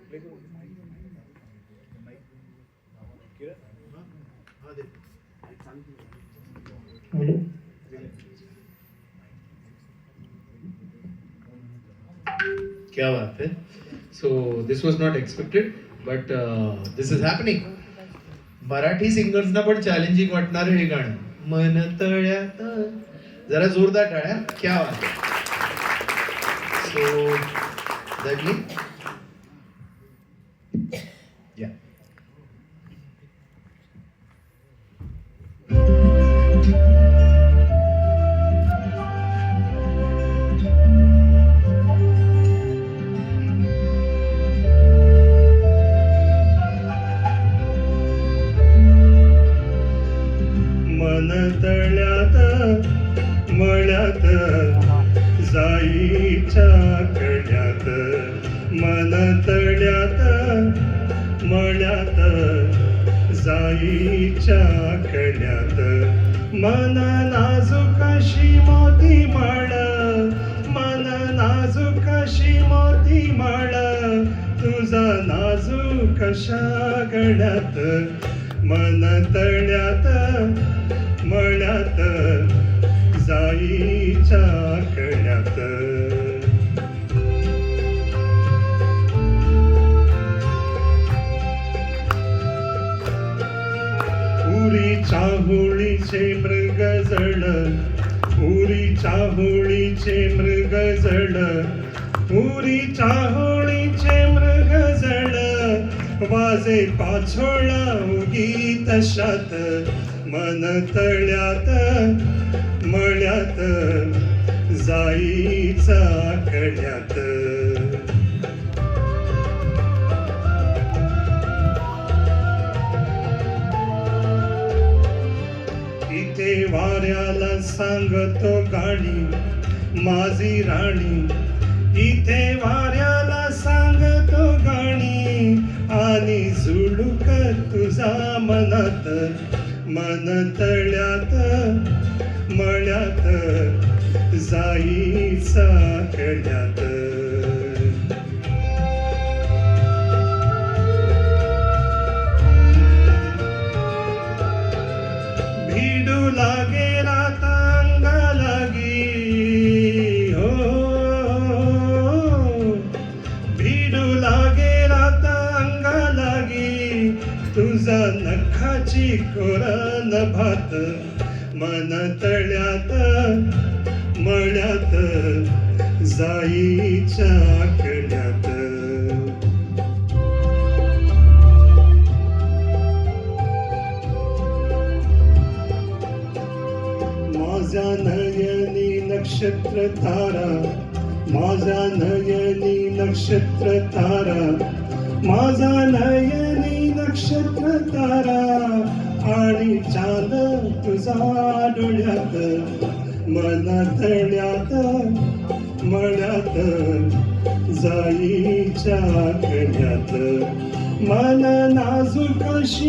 क्या बात है. So this was not expected, but this is happening. Marathi सिंगर्सना पण चॅलेंजिंग वाटणार हे गाणं. मन तळ्यात. जरा जोरदार टाळ्या. क्या बात है. So Dudley. Yeah. मन तळ्यात मळ्यात जाईच्या कड्यात. मन तळ्यात मळ्यात जाईच्या कड्यात. मन नाजूकशी मोती माळ. मन नाजूकशी मोती माळ. तुझा नाजूकशा गळ्यात. मन तळ्यात मळ्यात जाईच्या कड्यात. उरीच्या होळीचे मृग जळ. उरीच्या होळीचे मृग जळ. उरीच्या होळीचे मृग जळ. वाजे पाछोळा उगी तशात. मन तळ्यात मळ्यात जाईचा कड्यात. इथे वाऱ्याला सांगतो गाणी माझी राणी. इथे वाऱ्याला सांगतो गाणी आणि झुळूक तुझा मनात. मन तळ्यात मळ्यात जाईचा कड्यात. भिडू लागे रात अंगा लागी. हो भिडू लागे रात अंगा लागी. तुझा नखाची कोरन भात. मन तळ्यात मळ्यात जाईच्या कड्यात. माझ्या नयनी नक्षत्र तारा. माझ्या नयनी नक्षत्र तारा. माझा नयनी नक्षत्र तारा. आणि चांद तुझा डोळ्यात. मन तळ्यात मळ्यात जाईच्या कड्यात. मन नाजूकशी